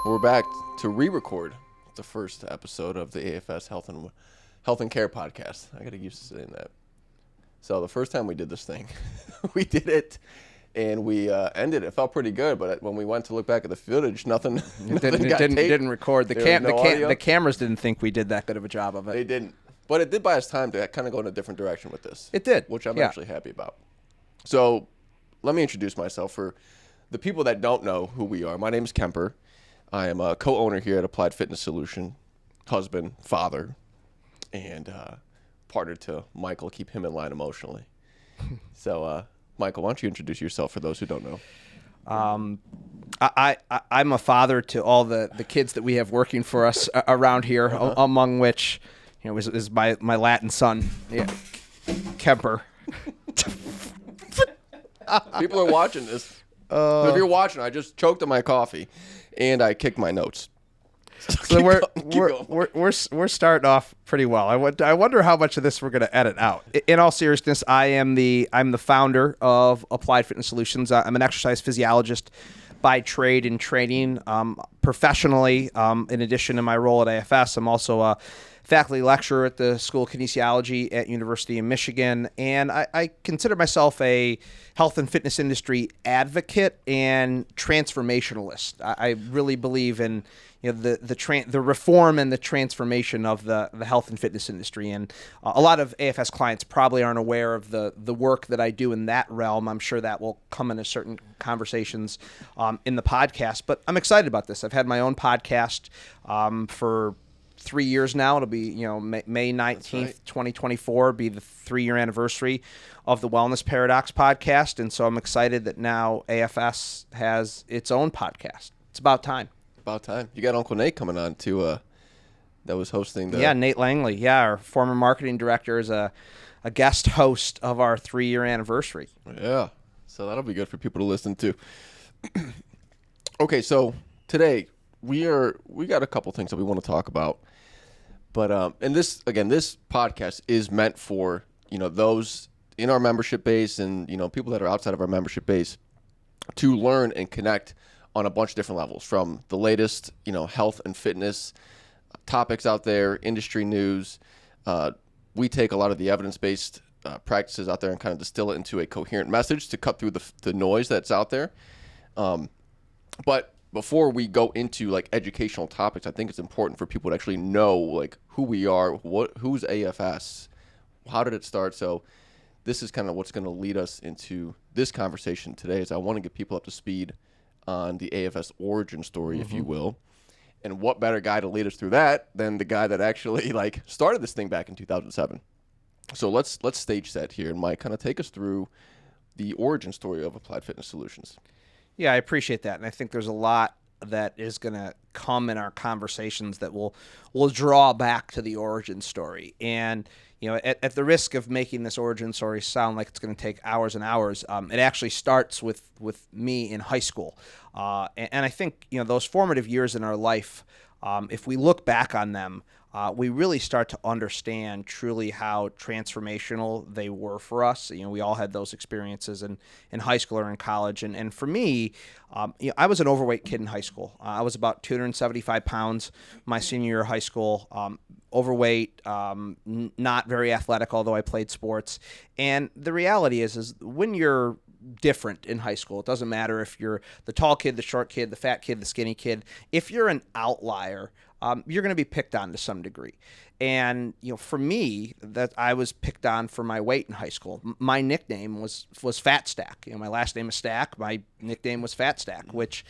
We're back to re-record the first episode of the AFS Health and Care podcast. I got to get used to saying that. So the first time we did this thing, we did it, and we ended. It felt pretty good, but when we went to look back at the footage, nothing didn't record. The cameras didn't think we did that good of a job of it. They didn't, but it did buy us time to kind of go in a different direction with this. It did, which I'm actually happy about. So let me introduce myself for the people that don't know who we are. My name is Kemper. I am a co-owner here at Applied Fitness Solution, husband, father, and partner to Michael. Keep him in line emotionally. So, Michael, why don't you introduce yourself for those who don't know? I'm a father to all the kids that we have working for us around here, among which, is my Latin son, Kemper. People are watching this. If you're watching, I just choked on my coffee, and I kicked my notes. So we're starting off pretty well. I wonder how much of this we're going to edit out. In all seriousness, I'm the founder of Applied Fitness Solutions. I'm an exercise physiologist by trade and training. Professionally, in addition to my role at AFS, I'm also a faculty lecturer at the School of Kinesiology at University of Michigan, and I consider myself a health and fitness industry advocate and transformationalist. I really believe in the reform and the transformation of the health and fitness industry, and a lot of AFS clients probably aren't aware of the work that I do in that realm. I'm sure that will come into certain conversations in the podcast, but I'm excited about this. I've had my own podcast for 3 years now. It'll be, May 19th, right. 2024 be the 3-year anniversary of the Wellness Paradox podcast. And so I'm excited that now AFS has its own podcast. It's about time. About time. You got Uncle Nate coming on too, that was hosting the... Yeah, Nate Langley. Yeah, our former marketing director is a guest host of our 3-year anniversary. Yeah. So that'll be good for people to listen to. Okay, so today we got a couple things that we want to talk about. But and this podcast is meant for those in our membership base and people that are outside of our membership base to learn and connect on a bunch of different levels, from the latest health and fitness topics out there, industry news. We take a lot of the evidence-based practices out there and kind of distill it into a coherent message to cut through the noise that's out there. But before we go into educational topics, I think it's important for people to actually know who we are, who's AFS, how did it start. So this is kind of what's going to lead us into this conversation today. Is I want to get people up to speed on the AFS origin story, if you will, and what better guy to lead us through that than the guy that actually started this thing back in 2007. So let's stage set here, and Mike, kind of take us through the origin story of Applied Fitness Solutions. Yeah, I appreciate that, and I think there's a lot that is going to come in our conversations that will draw back to the origin story. And at the risk of making this origin story sound like it's going to take hours and hours, it actually starts with me in high school. And I think those formative years in our life, if we look back on them, we really start to understand truly how transformational they were for us. We all had those experiences in high school or in college. And for me, I was an overweight kid in high school. I was about 275 pounds my senior year of high school, overweight, not very athletic, although I played sports. And the reality is when you're different in high school, it doesn't matter if you're the tall kid, the short kid, the fat kid, the skinny kid. If you're an outlier, you're going to be picked on to some degree. And, for me, that I was picked on for my weight in high school. My nickname was Fat Stack. My last name is Stack. My nickname was Fat Stack, which,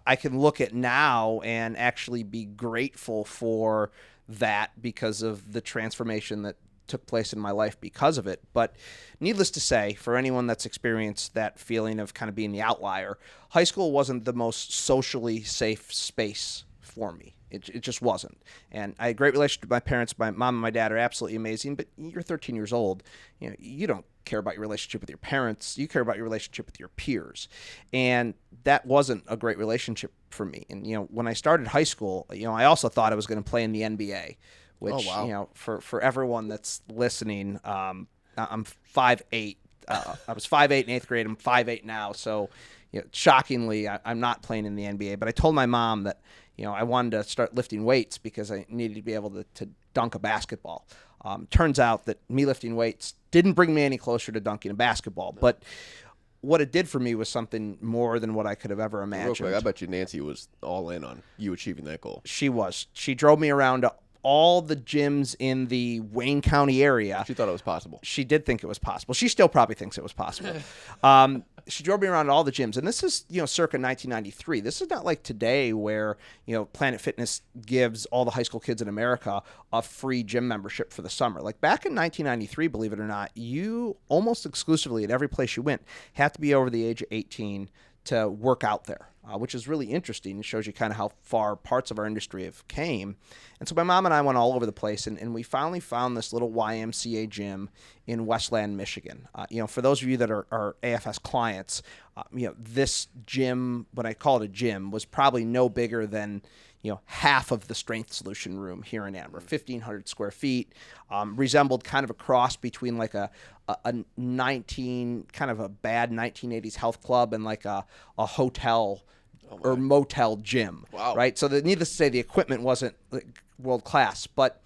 I can look at now and actually be grateful for that because of the transformation that took place in my life because of it. But needless to say, for anyone that's experienced that feeling of kind of being the outlier, high school wasn't the most socially safe space for me. It just wasn't. And I had a great relationship with my parents. My mom and my dad are absolutely amazing, but you're 13 years old. You don't care about your relationship with your parents. You care about your relationship with your peers. And that wasn't a great relationship for me. And, when I started high school, I also thought I was going to play in the NBA, which, for everyone that's listening, I'm 5'8", I was 5'8" in 8th grade. I'm 5'8" now. So, shockingly, I'm not playing in the NBA. But I told my mom that, I wanted to start lifting weights because I needed to be able to dunk a basketball. Turns out that me lifting weights didn't bring me any closer to dunking a basketball. No. But what it did for me was something more than what I could have ever imagined. Real quick, I bet you Nancy was all in on you achieving that goal. She was. She drove me around to all the gyms in the Wayne County area. She thought it was possible. She did think it was possible. She still probably thinks it was possible. She drove me around to all the gyms. And this is, circa 1993. This is not like today where, Planet Fitness gives all the high school kids in America a free gym membership for the summer. Like back in 1993, believe it or not, you almost exclusively at every place you went had to be over the age of 18 to work out there, which is really interesting. It shows you kind of how far parts of our industry have came. And so my mom and I went all over the place, and we finally found this little YMCA gym in Westland, Michigan. For those of you that are AFS clients, this gym, when I call it a gym, was probably no bigger than half of the Strength Solution room here in Ann Arbor, 1,500 square feet, resembled kind of a cross between like a bad 1980s health club and like a hotel or motel gym. Wow. Right? So needless to say, the equipment wasn't world class, but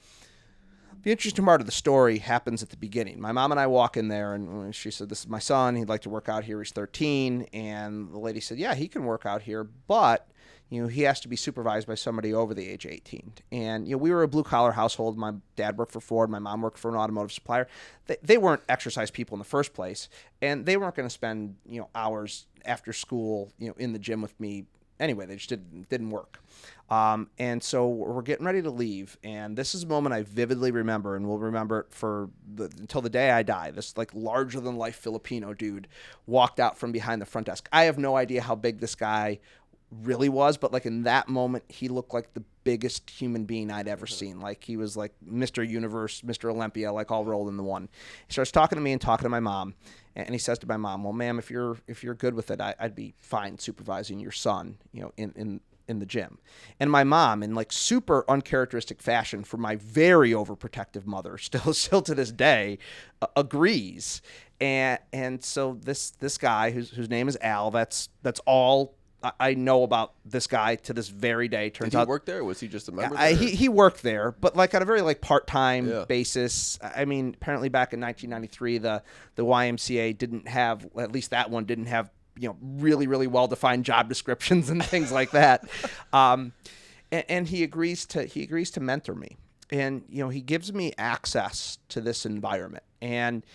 the interesting part of the story happens at the beginning. My mom and I walk in there, and she said, "This is my son. He'd like to work out here. He's 13." And the lady said, "Yeah, he can work out here, but he has to be supervised by somebody over the age of 18. And, we were a blue-collar household. My dad worked for Ford. My mom worked for an automotive supplier. They weren't exercise people in the first place, and they weren't going to spend, hours after school, in the gym with me anyway. They just didn't work. And so we're getting ready to leave, and this is a moment I vividly remember, and will remember it until the day I die. This like larger-than-life Filipino dude walked out from behind the front desk. I have no idea how big this guy really was, but like in that moment, he looked like the biggest human being I'd ever seen. Like he was like Mr. Universe, Mr. Olympia, like all rolled into one. He starts talking to me and talking to my mom, and he says to my mom, "Well, ma'am, if you're good with it, I'd be fine supervising your son, in the gym." And my mom, in like super uncharacteristic fashion for my very overprotective mother, still to this day, agrees. And so this guy whose name is Al, that's all I know about this guy to this very day. Did he work there, or was he just a member? He worked there, but like on a very like part-time basis. I mean, apparently back in 1993, the YMCA didn't have, at least that one didn't have, really, really well-defined job descriptions and things like that. And he agrees to mentor me, and he gives me access to this environment. And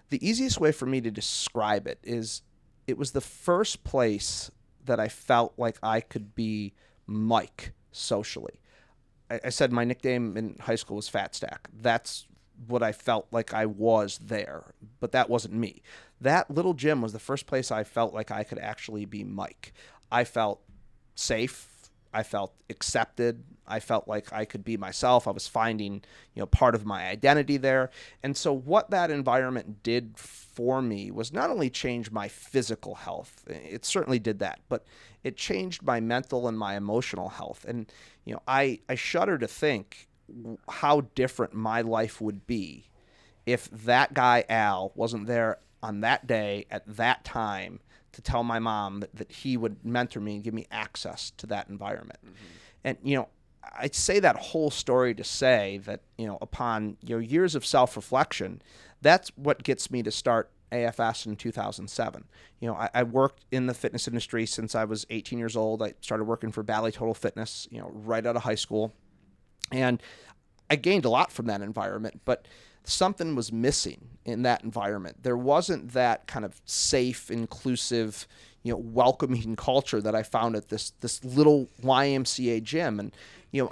the easiest way for me to describe it is, it was the first place that I felt like I could be Mike socially. I said my nickname in high school was Fat Stack. That's what I felt like I was there, but that wasn't me. That little gym was the first place I felt like I could actually be Mike. I felt safe. I felt accepted. I felt like I could be myself. I was finding, part of my identity there. And so what that environment did for me was not only change my physical health, it certainly did that, but it changed my mental and my emotional health. And, I shudder to think how different my life would be if that guy, Al, wasn't there on that day at that time to tell my mom that he would mentor me and give me access to that environment. Mm-hmm. And, I'd say that whole story to say that, upon years of self-reflection, that's what gets me to start AFS in 2007. I worked in the fitness industry since I was 18 years old. I started working for Bally Total Fitness, right out of high school. And I gained a lot from that environment, but something was missing in that environment. There wasn't that kind of safe, inclusive, welcoming culture that I found at this little YMCA gym. And,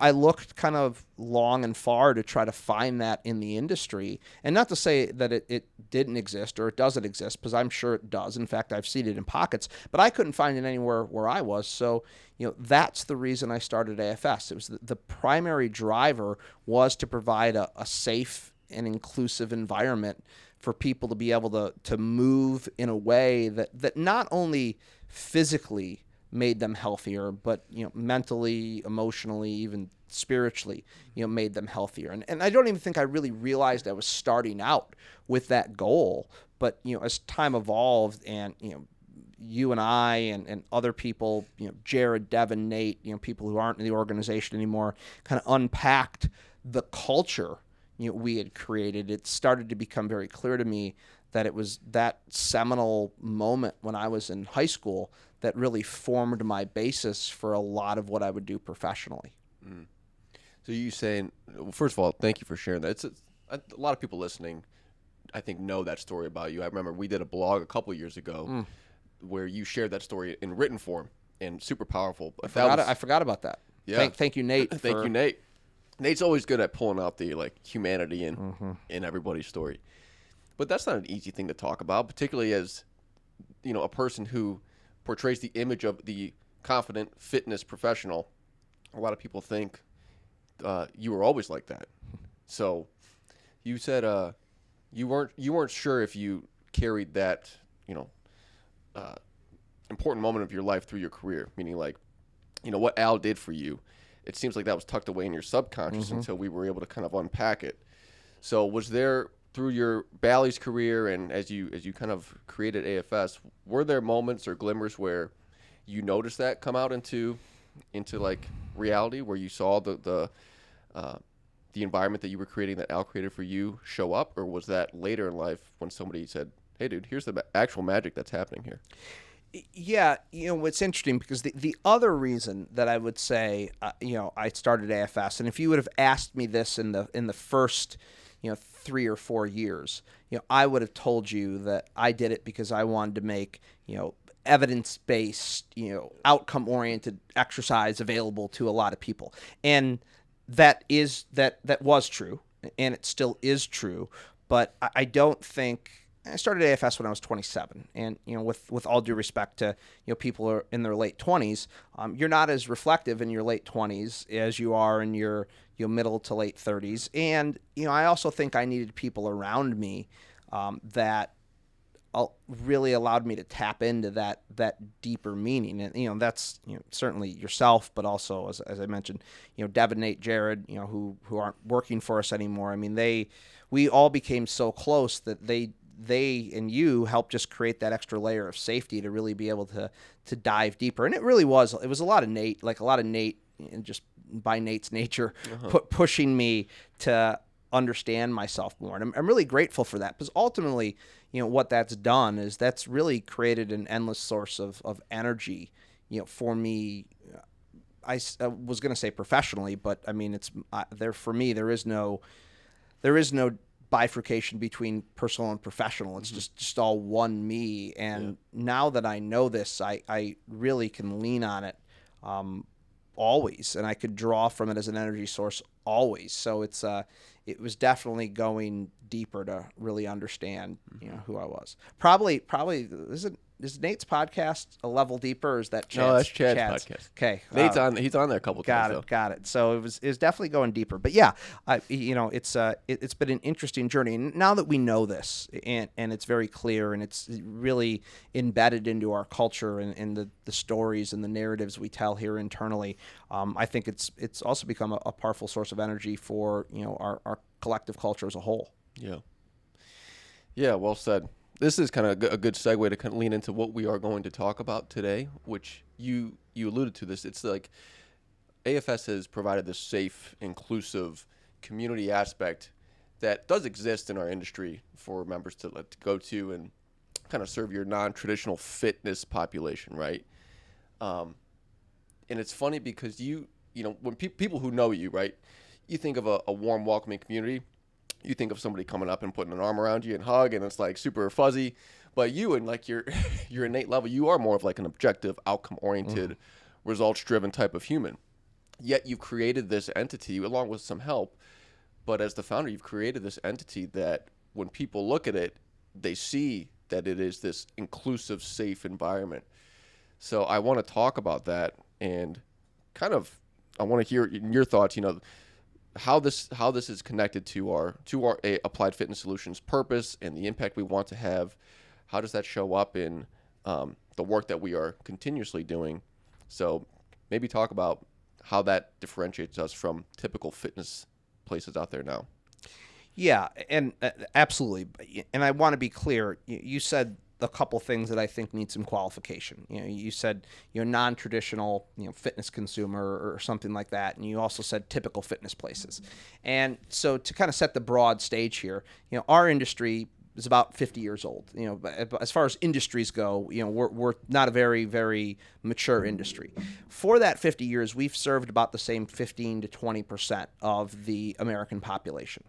I looked kind of long and far to try to find that in the industry. And not to say that it didn't exist or it doesn't exist, because I'm sure it does. In fact, I've seen it in pockets, but I couldn't find it anywhere where I was. So, that's the reason I started AFS. It was the primary driver was to provide a safe and inclusive environment for people to be able to move in a way that not only physically made them healthier, but mentally, emotionally, even spiritually, made them healthier. And I don't even think I really realized I was starting out with that goal. But as time evolved, and you and I and other people, Jared, Devin, Nate, people who aren't in the organization anymore, kind of unpacked the culture we had created, it started to become very clear to me that it was that seminal moment when I was in high school that really formed my basis for a lot of what I would do professionally. So you saying, well, first of all, thank you for sharing that. A lot of people listening, I think, know that story about you. I remember we did a blog a couple years ago where you shared that story in written form and super powerful. I forgot about that. Yeah. Thank you, Nate. Thank you, Nate. Nate's always good at pulling out the humanity in everybody's story. But that's not an easy thing to talk about, particularly as a person who portrays the image of the confident fitness professional. A lot of people think you were always like that. So you said you weren't sure if you carried that important moment of your life through your career, meaning what Al did for you. It seems like that was tucked away in your subconscious until we were able to kind of unpack it. So was there, through your Bally's career and as you kind of created AFS, were there moments or glimmers where you noticed that come out into reality, where you saw the environment that you were creating, that Al created for you, show up? Or was that later in life when somebody said, hey dude, here's the actual magic that's happening here? Yeah, what's interesting, because the other reason that I would say, I started AFS, and if you would have asked me this in the first, 3 or 4 years, I would have told you that I did it because I wanted to make, evidence-based, outcome-oriented exercise available to a lot of people, and that was true, and it still is true, but I don't think. I started AFS when I was 27, and with all due respect to people who are in their late 20s, you're not as reflective in your late 20s as you are in your middle to late 30s, and I also think I needed people around me that really allowed me to tap into that deeper meaning, and that's certainly yourself, but also as I mentioned, Devin, Nate, Jared, who aren't working for us anymore. I mean, we all became so close that they and you helped just create that extra layer of safety to really be able to dive deeper. And it was a lot of Nate, and just by Nate's nature, pushing me to understand myself more. And I'm really grateful for that, because ultimately, what that's done is that's really created an endless source of energy, for me. I was going to say professionally, but I mean, it's there for me. There is no bifurcation between personal and professional. It's just all one me. And now that I know this, I really can lean on it always, and I could draw from it as an energy source always. So it was definitely going deeper to really understand who I was. Probably is Nate's podcast a level deeper, or is that Chad's? No, that's Chad's podcast. Okay, He's on there a couple times. Got it. So it was definitely going deeper. But yeah, it's been an interesting journey. And now that we know this, and it's very clear, and it's really embedded into our culture and the stories and the narratives we tell here internally, I think it's also become a powerful source of energy for our collective culture as a whole. Yeah, well said. This is kind of a good segue to kind of lean into what we are going to talk about today, which you alluded to this. It's like AFS has provided this safe, inclusive community aspect that does exist in our industry for members to go to and kind of serve your non-traditional fitness population, right? And it's funny because when people who know you, right, you think of a warm, welcoming community. You think of somebody coming up and putting an arm around you and hug, and it's like super fuzzy. But you and your innate level, you are more of like an objective, outcome-oriented, results-driven type of human. Yet you've created this entity along with some help. But as the founder, you've created this entity that when people look at it, they see that it is this inclusive, safe environment. So I want to talk about that, and kind of I want to hear your thoughts. How this is connected to our Applied Fitness Solutions purpose and the impact we want to have. How does that show up in the work that we are continuously doing? So maybe talk about how that differentiates us from typical fitness places out there now. Yeah, and absolutely. And I want to be clear. You said a couple things that I think need some qualification. You said non-traditional fitness consumer or something like that, and you also said typical fitness places. And so to kind of set the broad stage here, our industry is about 50 years old. As far as industries go, we're not a very, very mature industry. For that 50 years, we've served about the same 15 to 20% of the American population,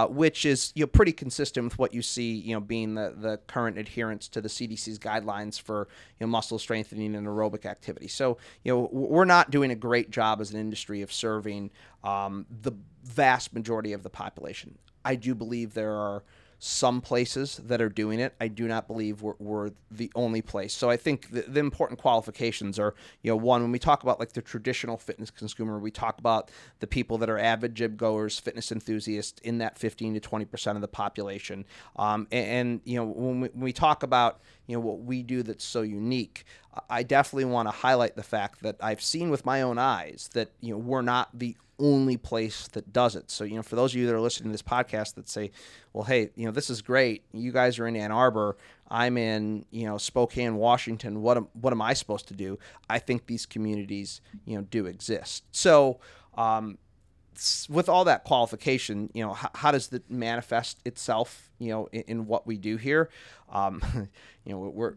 which is pretty consistent with what you see, being the current adherence to the CDC's guidelines for muscle strengthening and aerobic activity. So we're not doing a great job as an industry of serving the vast majority of the population. I do believe there are some places that are doing it. I do not believe we're the only place. So I think the important qualifications are, one, when we talk about like the traditional fitness consumer, we talk about the people that are avid gym goers, fitness enthusiasts in that 15 to 20% of the population. And when we talk about what we do that's so unique, I definitely want to highlight the fact that I've seen with my own eyes that we're not the only place that does it. So, for those of you that are listening to this podcast that say, well, hey, this is great. You guys are in Ann Arbor. I'm in, Spokane, Washington. What am I supposed to do? I think these communities, do exist. So, with all that qualification, how does that manifest itself, in what we do here? Where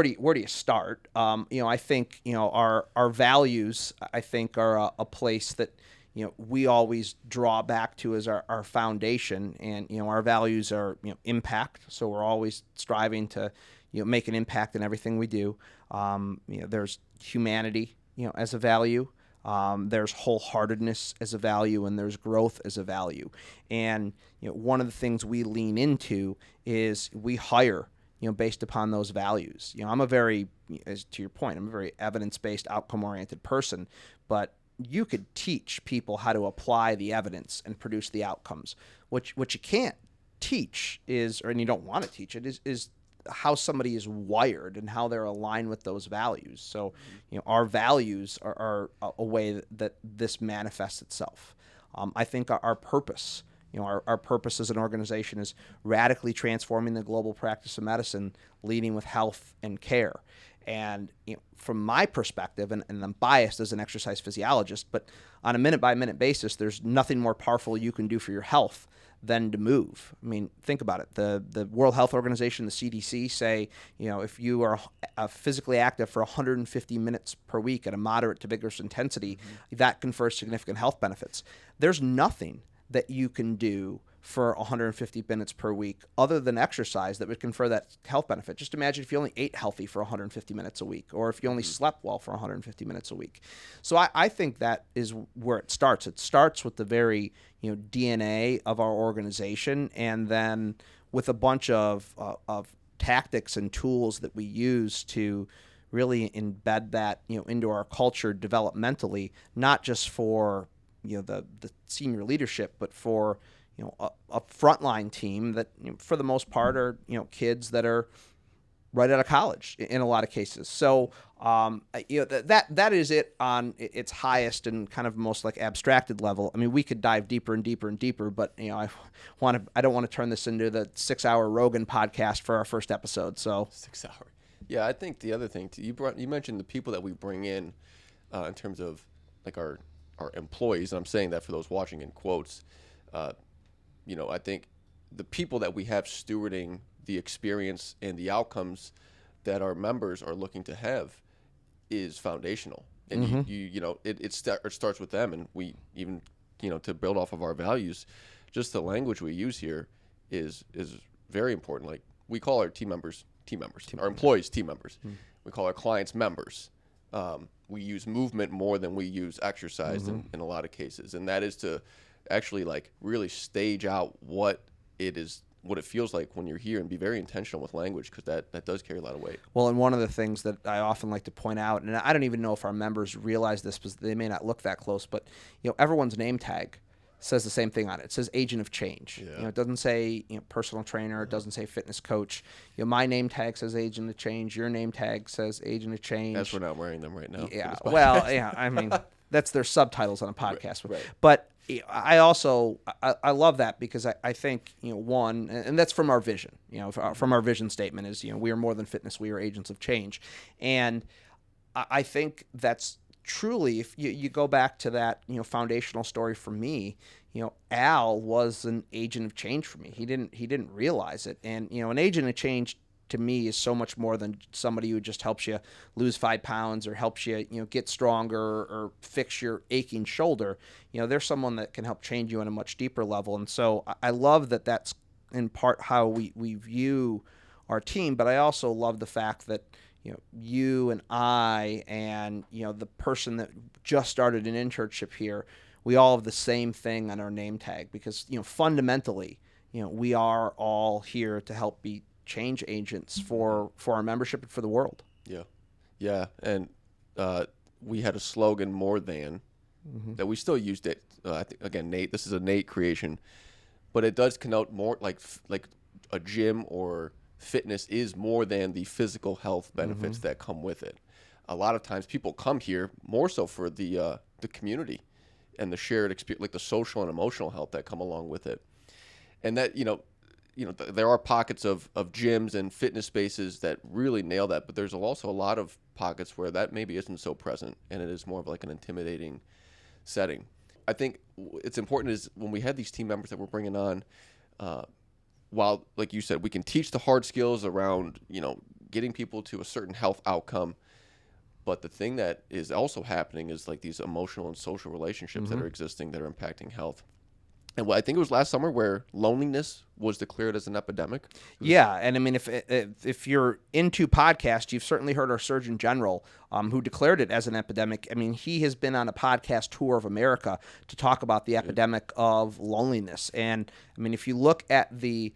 do you start? I think our values, I think, are a place that we always draw back to as our foundation, and our values are impact. So we're always striving to make an impact in everything we do. There's humanity as a value. There's wholeheartedness as a value, and there's growth as a value. And one of the things we lean into is we hire based upon those values. I'm a very, as to your point, I'm a very evidence-based, outcome-oriented person, but you could teach people how to apply the evidence and produce the outcomes. What you can't teach is, and you don't want to teach it, is how somebody is wired and how they're aligned with those values. So, our values are a way that this manifests itself. I think our purpose, our purpose as an organization is radically transforming the global practice of medicine, leading with health and care. And from my perspective, and I'm biased as an exercise physiologist, but on a minute-by-minute basis, there's nothing more powerful you can do for your health than to move. I mean, think about it. The World Health Organization, the CDC, say, if you are physically active for 150 minutes per week at a moderate to vigorous intensity, that confers significant health benefits. There's nothing that you can do for 150 minutes per week other than exercise that would confer that health benefit. Just imagine if you only ate healthy for 150 minutes a week, or if you only slept well for 150 minutes a week. So I think that is where it starts. It starts with the very DNA of our organization, and then with a bunch of tactics and tools that we use to really embed that into our culture developmentally, not just for the senior leadership, but for a frontline team that, for the most part, are kids that are right out of college in a lot of cases. So that is it on its highest and kind of most like abstracted level. I mean, we could dive deeper and deeper and deeper, but I don't want to turn this into the 6-hour Rogan podcast for our first episode. So 6 hour. Yeah, I think the other thing too, you mentioned the people that we bring in terms of like our employees, and I'm saying that for those watching in quotes. I think the people that we have stewarding the experience and the outcomes that our members are looking to have is foundational. And it starts with them, and we even to build off of our values, just the language we use here is very important. Like, we call our team members, our employees team members. We call our clients members. We use movement more than we use exercise in a lot of cases, and that is to actually like really stage out what it feels like when you're here, and be very intentional with language, because that does carry a lot of weight. Well, and one of the things that I often like to point out, and I don't even know if our members realize this because they may not look that close, but everyone's name tag says the same thing on it. It says agent of change. Yeah. It doesn't say personal trainer. It doesn't say fitness coach. My name tag says agent of change. Your name tag says agent of change. As we're not wearing them right now. Yeah. Well, yeah. I mean, that's their subtitles on a podcast. Right. But I also I love that because I think, one, and that's from our vision, from our vision statement is, we are more than fitness, we are agents of change. And I think that's truly, if you go back to that, foundational story for me, Al was an agent of change for me. He didn't realize it. And, an agent of change to me is so much more than somebody who just helps you lose 5 pounds or helps you, get stronger or fix your aching shoulder. There's someone that can help change you on a much deeper level. And so I love that that's in part how we view our team, but I also love the fact that, you and I and, the person that just started an internship here, we all have the same thing on our name tag because, fundamentally, we are all here to help be change agents for our membership and for the world. Yeah. And we had a slogan, more than, that we still used it. I think, again, Nate, this is a Nate creation, but it does connote more like a gym or fitness is more than the physical health benefits that come with it. A lot of times people come here more so for the community and the shared experience, like the social and emotional health that come along with it. And that, there are pockets of gyms and fitness spaces that really nail that, but there's also a lot of pockets where that maybe isn't so present, and it is more of like an intimidating setting. I think it's important is when we had these team members that we're bringing on, while, like you said, we can teach the hard skills around, getting people to a certain health outcome, but the thing that is also happening is like these emotional and social relationships that are existing that are impacting health. And I think it was last summer where loneliness was declared as an epidemic. Yeah, and I mean, if you're into podcasts, you've certainly heard our Surgeon General, who declared it as an epidemic. I mean, he has been on a podcast tour of America to talk about the epidemic of loneliness. And I mean, if you look at the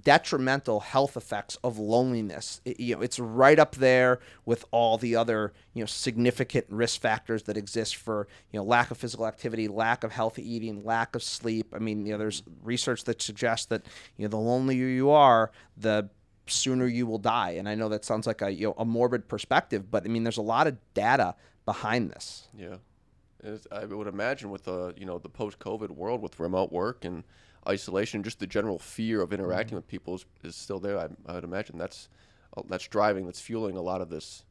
detrimental health effects of loneliness, it's right up there with all the other, significant risk factors that exist for, lack of physical activity, lack of healthy eating, lack of sleep. I mean, there's research that suggests that, the lonelier you are, the sooner you will die. And I know that sounds like a morbid perspective, but I mean, there's a lot of data behind this. Yeah. I would imagine with the post-COVID world with remote work and isolation, just the general fear of interacting with people is still there. I would imagine that's fueling a lot of this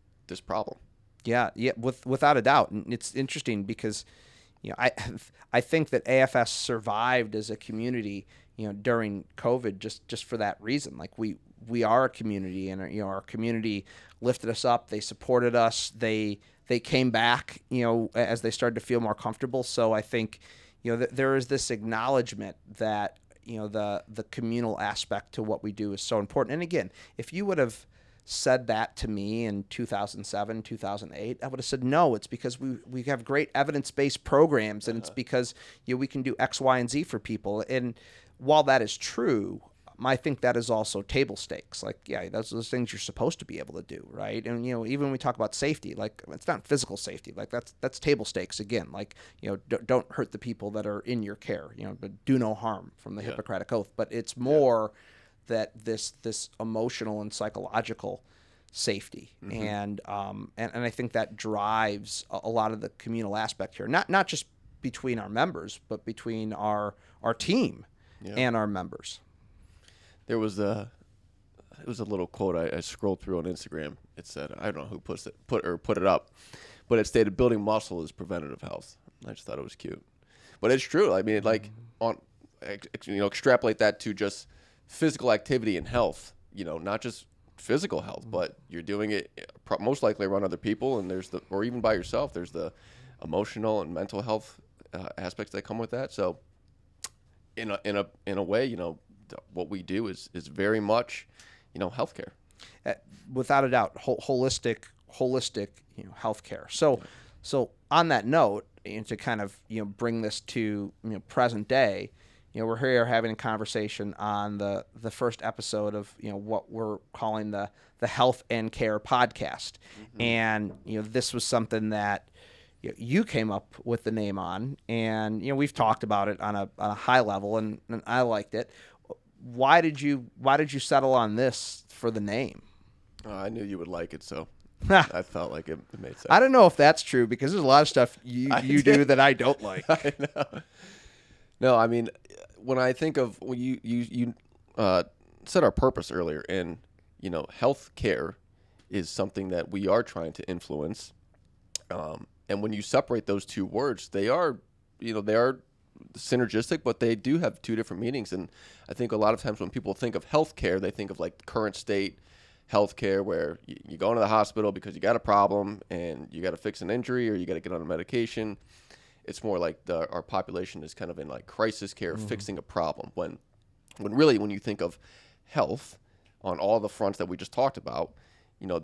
problem. Yeah, without a doubt. And it's interesting because, I think that AFS survived as a community, during COVID just for that reason. Like we are a community, and our community lifted us up. They supported us. They came back, as they started to feel more comfortable. So I think, there is this acknowledgement that, the communal aspect to what we do is so important. And again, if you would have said that to me in 2007, 2008, I would have said, no, it's because we have great evidence-based programs, and it's because, we can do X, Y, and Z for people. And while that is true, I think that is also table stakes. Like, yeah, those things you're supposed to be able to do, right? And, even when we talk about safety, like, it's not physical safety. Like, that's table stakes again. Like, don't hurt the people that are in your care, but do no harm from the Hippocratic Oath. But it's more that this emotional and psychological safety. And I think that drives a lot of the communal aspect here, not just between our members, but between our team and our members. There was it was a little quote I scrolled through on Instagram. It said, I don't know who put it up, but it stated, building muscle is preventative health. I just thought it was cute, but it's true. I mean, like extrapolate that to just physical activity and health, not just physical health, but you're doing it most likely around other people, and or even by yourself, there's the emotional and mental health aspects that come with that. So in a way, what we do is very much, healthcare. Without a doubt, holistic, healthcare. So on that note, and to kind of bring this to present day, we're here having a conversation on the first episode of what we're calling the Health and Care podcast, and this was something that you came up with the name on, and we've talked about it on a high level, and I liked it. Why did you settle on this for the name? I knew you would like it, so I felt like it made sense. I don't know if that's true because there's a lot of stuff you do that I don't like. I know. No, I mean, when I think of when you said our purpose earlier, and health care is something that we are trying to influence. And when you separate those two words, they are synergistic, but they do have two different meanings. And I think a lot of times when people think of healthcare, they think of like current state healthcare, where you go into the hospital because you got a problem and you got to fix an injury or you got to get on a medication. It's more like our population is kind of in like crisis care, fixing a problem. When really, when you think of health on all the fronts that we just talked about,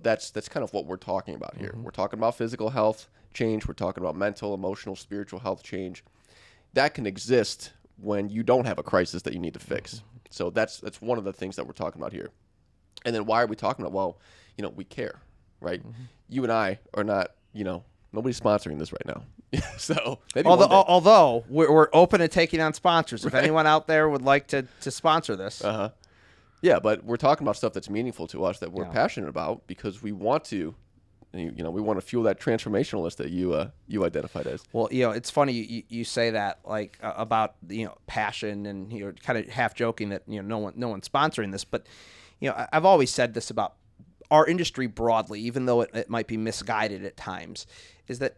that's kind of what we're talking about here. We're talking about physical health change. We're talking about mental, emotional, spiritual health change. That can exist when you don't have a crisis that you need to fix. So that's one of the things that we're talking about here. And then why are we talking about? Well, we care, right? You and I are not, nobody's sponsoring this right now. So maybe although we're open to taking on sponsors. If anyone out there would like to sponsor this. Yeah, but we're talking about stuff that's meaningful to us, that we're passionate about, because we want to, we want to fuel that transformationalist that you identified as. Well, it's funny you say that, like about passion, and kind of half joking that no one's sponsoring this, but I've always said this about our industry broadly, even though it might be misguided at times, is that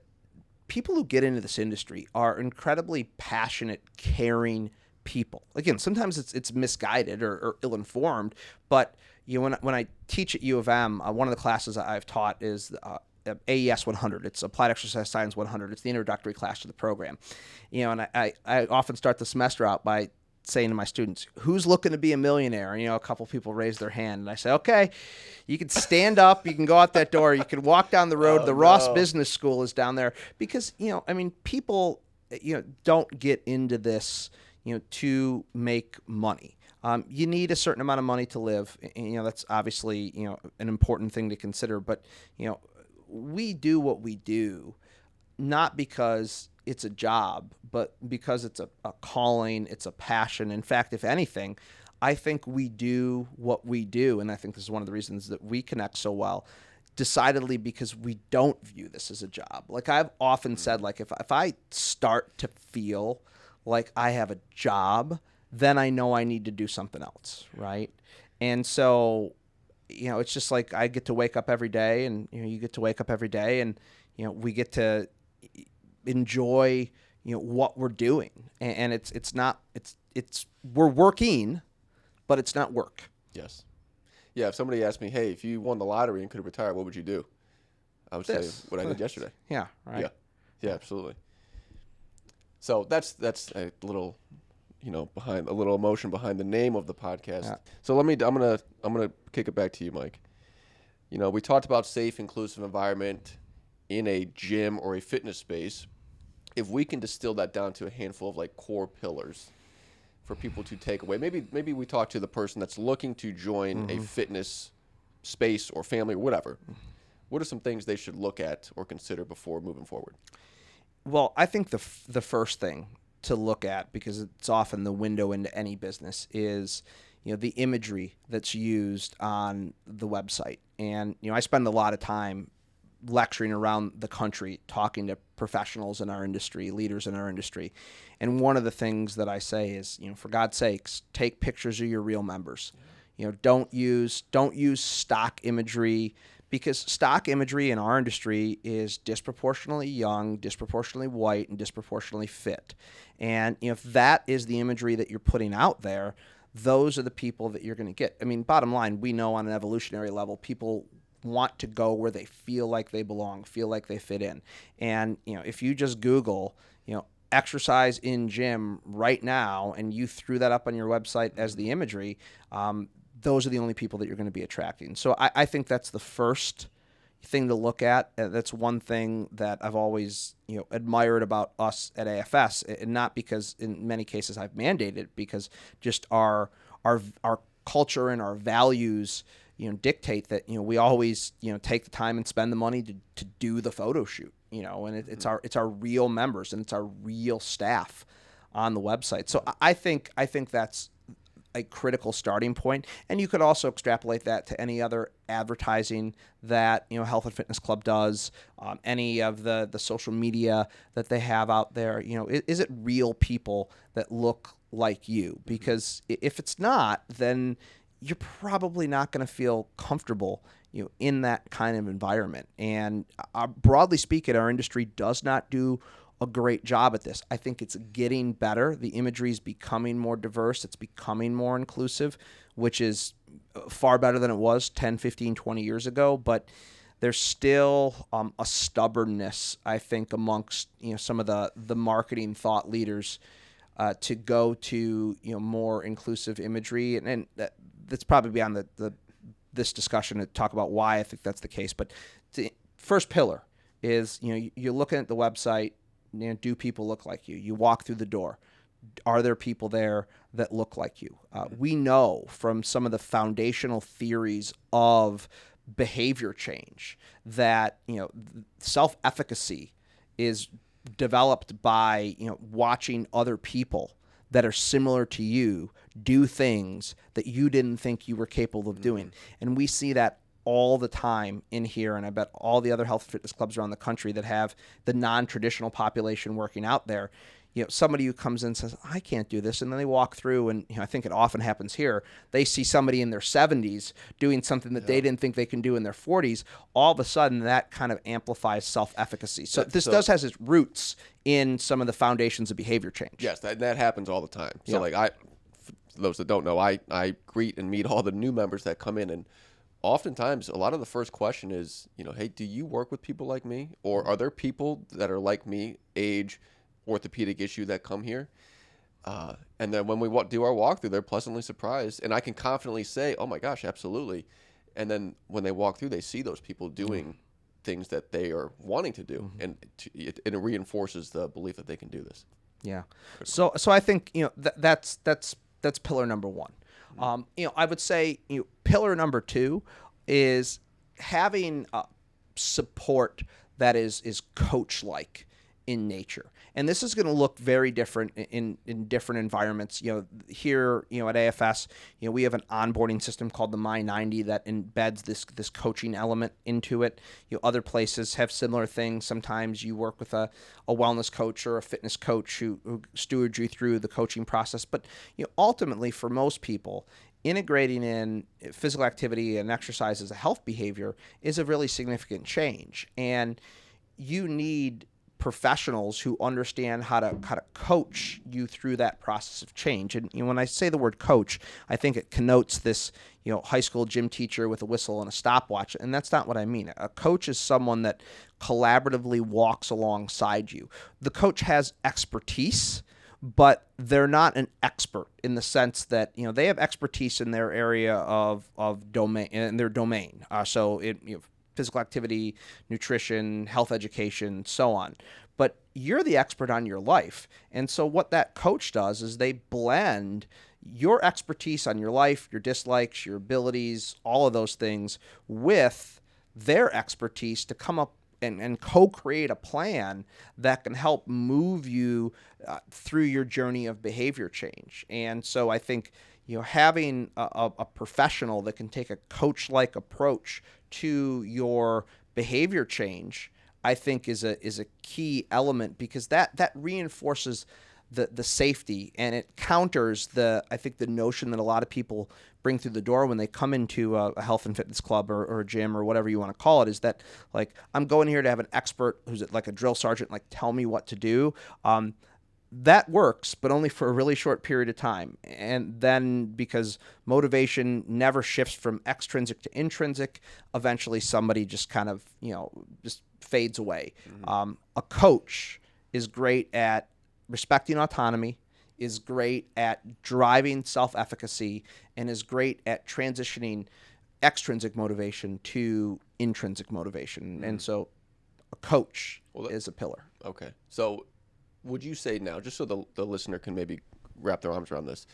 people who get into this industry are incredibly passionate, caring people. Again, sometimes it's misguided or ill-informed, but when I teach at U of M, one of the classes I've taught is AES 100. It's Applied Exercise Science 100. It's the introductory class to the program. And I often start the semester out by saying to my students, who's looking to be a millionaire? And, a couple people raise their hand, and I say, okay, you can stand up, you can go out that door, you can walk down the road. Ross Business School is down there, because, people, don't get into this, to make money. You need a certain amount of money to live. And, that's obviously, an important thing to consider, but, we do what we do, not because it's a job, but because it's a calling, it's a passion. In fact, if anything, I think we do what we do, and I think this is one of the reasons that we connect so well, decidedly because we don't view this as a job. Like I've often said, like if I start to feel like I have a job, then I know I need to do something else, right? And so, it's just like I get to wake up every day, and you get to wake up every day, and we get to enjoy what we're doing, and it's we're working, but it's not work. Yes. Yeah, if somebody asked me, hey, if you won the lottery and could retire, what would you do? I would say what I did yesterday. Yeah, right. Yeah, absolutely. So that's a little behind, a little emotion behind the name of the podcast. Yeah. So I'm gonna kick it back to you, Mike. We talked about safe, inclusive environment in a gym or a fitness space. If we can distill that down to a handful of like core pillars for people to take away, maybe we talk to the person that's looking to join a fitness space or family or whatever. What are some things they should look at or consider before moving forward? Well, I think the first thing to look at, because it's often the window into any business, is the imagery that's used on the website. And I spend a lot of time lecturing around the country, talking to professionals in our industry, leaders in our industry. And one of the things that I say is, for God's sakes, take pictures of your real members. Don't use stock imagery, because stock imagery in our industry is disproportionately young, disproportionately white, and disproportionately fit. And if that is the imagery that you're putting out there, those are the people that you're going to get. I mean, bottom line, we know on an evolutionary level, people want to go where they feel like they belong, feel like they fit in. And, if you just Google, exercise in gym right now, and you threw that up on your website as the imagery, those are the only people that you're going to be attracting. So I think that's the first thing to look at. That's one thing that I've always admired about us at AFS, and not because in many cases I've mandated it, because just our culture and our values dictate that we always take the time and spend the money to do the photo shoot, and it's our real members and it's our real staff on the website. So I think that's a critical starting point. And you could also extrapolate that to any other advertising that, Health and Fitness Club does, any of the social media that they have out there. Is it real people that look like you? Because if it's not, then you're probably not going to feel comfortable in that kind of environment. And broadly speaking, our industry does not do a great job at this. I think it's getting better. The imagery is becoming more diverse. It's becoming more inclusive, which is far better than it was 10, 15, 20 years ago. But there's still a stubbornness, I think, amongst some of the marketing thought leaders to go to more inclusive imagery, and that's probably beyond this discussion to talk about why I think that's the case. But the first pillar is you're looking at the website. Do people look like you? You walk through the door. Are there people there that look like you? We know from some of the foundational theories of behavior change that self-efficacy is developed by watching other people that are similar to you do things that you didn't think you were capable of doing. And we see that all the time in here, and I bet all the other health and fitness clubs around the country that have the non-traditional population working out there. Somebody who comes in and says, I can't do this, and then they walk through, and I think it often happens here, they see somebody in their 70s doing something that they didn't think they can do in their 40s. All of a sudden, that kind of amplifies self-efficacy. So this does has its roots in some of the foundations of behavior change. Yes, that happens all the time. So for those that don't know, I greet and meet all the new members that come in, and oftentimes, a lot of the first question is, hey, do you work with people like me? Or are there people that are like me, age, orthopedic issue, that come here? And then when we do our walkthrough, they're pleasantly surprised. And I can confidently say, oh, my gosh, absolutely. And then when they walk through, they see those people doing things that they are wanting to do. And it reinforces the belief that they can do this. Yeah. So I think, that's pillar number one. I would say pillar number two is having support that is coach-like in nature. And this is going to look very different in different environments. Here, at AFS, we have an onboarding system called the My90 that embeds this coaching element into it. Other places have similar things. Sometimes you work with a wellness coach or a fitness coach who stewards you through the coaching process. But ultimately, for most people, integrating in physical activity and exercise as a health behavior is a really significant change. And you need professionals who understand how to coach you through that process of change. And when I say the word coach, I think it connotes this high school gym teacher with a whistle and a stopwatch, and that's not what I mean. A coach is someone that collaboratively walks alongside you. The coach has expertise, but they're not an expert in the sense that they have expertise in their area of domain, in their domain. Physical activity, nutrition, health education, so on. But you're the expert on your life. And so what that coach does is they blend your expertise on your life, your dislikes, your abilities, all of those things with their expertise to come up and co-create a plan that can help move you through your journey of behavior change. And so I think having a professional that can take a coach-like approach to your behavior change, I think is a key element, because that reinforces the safety, and it counters the notion that a lot of people bring through the door when they come into a health and fitness club or a gym or whatever you want to call it, is that, like, I'm going here to have an expert who's like a drill sergeant, like, tell me what to do. That works, but only for a really short period of time. And then, because motivation never shifts from extrinsic to intrinsic, eventually somebody just kind of, just fades away. Mm-hmm. A coach is great at respecting autonomy, is great at driving self-efficacy, and is great at transitioning extrinsic motivation to intrinsic motivation. Mm-hmm. And so a coach is a pillar. Okay. So would you say now, just so the listener can maybe wrap their arms around this,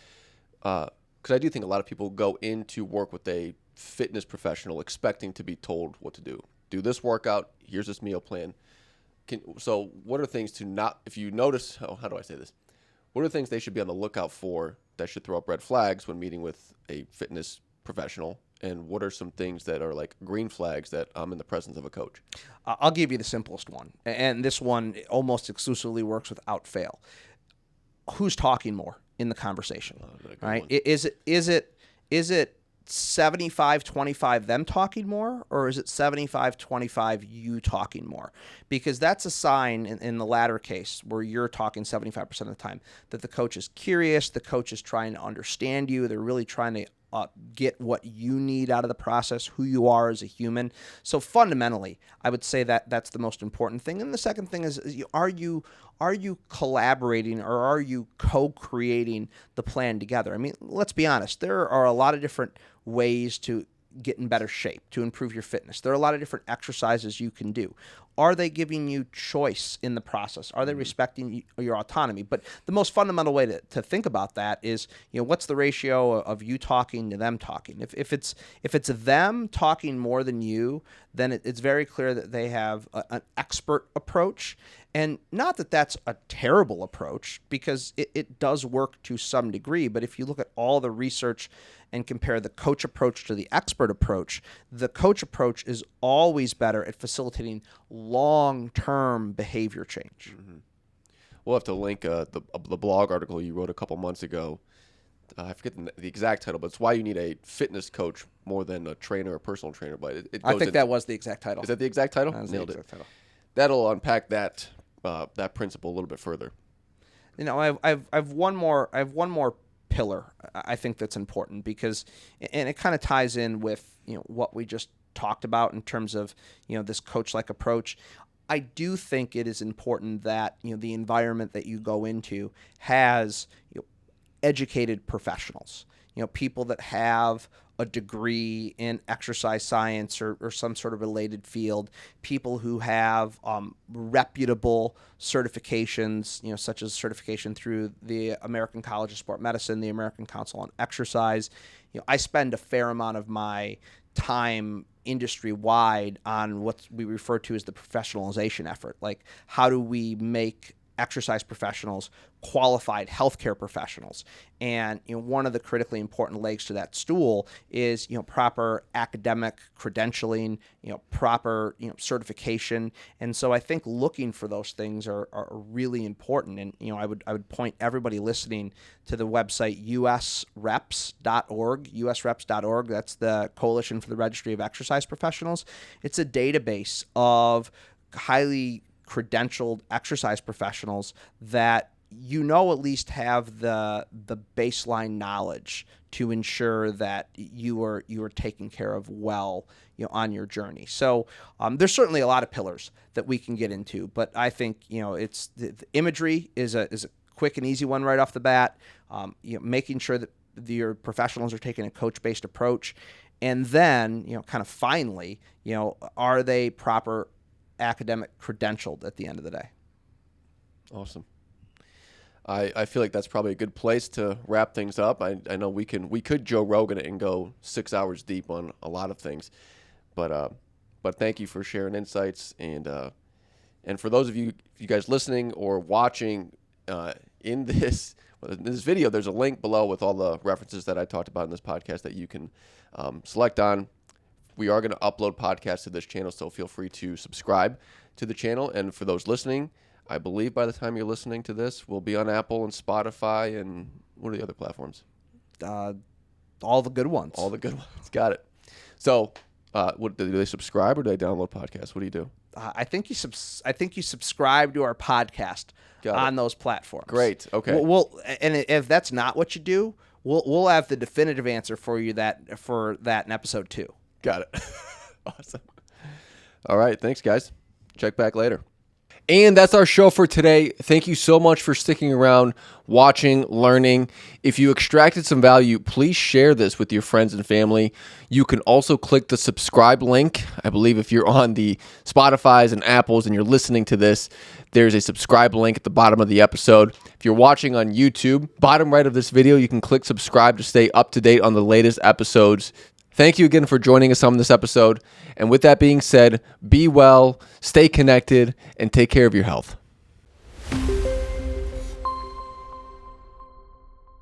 because I do think a lot of people go into work with a fitness professional expecting to be told what to do. Do this workout, here's this meal plan. So what are things to not, if you notice, how do I say this? what are things they should be on the lookout for that should throw up red flags when meeting with a fitness professional? And what are some things that are like green flags that I'm in the presence of a coach? I'll give you the simplest one, and this one almost exclusively works without fail. Who's talking more in the conversation? Right? Is it 75-25 them talking more, or is it 75-25 you talking more? Because that's a sign in the latter case where you're talking 75% of the time that the coach is curious, the coach is trying to understand you, they're really trying to get what you need out of the process, who you are as a human. So fundamentally, I would say that that's the most important thing. And the second thing is are you collaborating, or are you co-creating the plan together? I mean, let's be honest. There are a lot of different ways to get in better shape, to improve your fitness. There are a lot of different exercises you can do. Are they giving you choice in the process? Are they respecting your autonomy? But the most fundamental way to think about that is, what's the ratio of you talking to them talking? If it's them talking more than you, then it's very clear that they have an expert approach. And not that that's a terrible approach, because it does work to some degree. But if you look at all the research and compare the coach approach to the expert approach, the coach approach is always better at facilitating long-term behavior change. Mm-hmm. We'll have to link the blog article you wrote a couple months ago. I forget the exact title, but it's why you need a fitness coach more than a trainer or personal trainer. But it goes I think that was the exact title. Is that the exact title? That was Nailed the exact it. title. That'll unpack that principle a little bit further. I've one more pillar I think that's important, because, and it kind of ties in with what we just talked about in terms of this coach-like approach. I do think it is important that the environment that you go into has educated professionals, people that have a degree in exercise science or some sort of related field, people who have reputable certifications, such as certification through the American College of Sport Medicine, the American Council on Exercise. I spend a fair amount of my time industry-wide on what we refer to as the professionalization effort. Like, how do we make exercise professionals qualified healthcare professionals? And one of the critically important legs to that stool is proper academic credentialing, proper certification. And so I think looking for those things are really important. And I would point everybody listening to the website usreps.org. usreps.org. That's the Coalition for the Registry of Exercise Professionals. It's a database of highly credentialed exercise professionals that at least have the baseline knowledge to ensure that you are taken care of well on your journey. So there's certainly a lot of pillars that we can get into, but I think it's the imagery is a quick and easy one right off the bat. Making sure that your professionals are taking a coach-based approach, and then kind of finally are they proper academic credentialed at the end of the day. Awesome. I feel like that's probably a good place to wrap things up. I know we could Joe Rogan it and go 6 hours deep on a lot of things, but thank you for sharing insights, and for those of you guys listening or watching in this video, there's a link below with all the references that I talked about in this podcast that you can select on. We are going to upload podcasts to this channel, so feel free to subscribe to the channel. And for those listening, I believe by the time you're listening to this, we'll be on Apple and Spotify and what are the other platforms? All the good ones. All the good ones. Got it. So, do they subscribe or do they download podcasts? What do you do? I think you subscribe to our podcast on those platforms. Great. Okay. And if that's not what you do, we'll have the definitive answer for you for that in episode 2. Got it. Awesome. All right. Thanks, guys. Check back later. And that's our show for today. Thank you so much for sticking around, watching, learning. If you extracted some value, please share this with your friends and family. You can also click the subscribe link. I believe if you're on the Spotifys and Apples and you're listening to this, there's a subscribe link at the bottom of the episode. If you're watching on YouTube, bottom right of this video, you can click subscribe to stay up to date on the latest episodes. Thank you again for joining us on this episode. And with that being said, be well, stay connected, and take care of your health.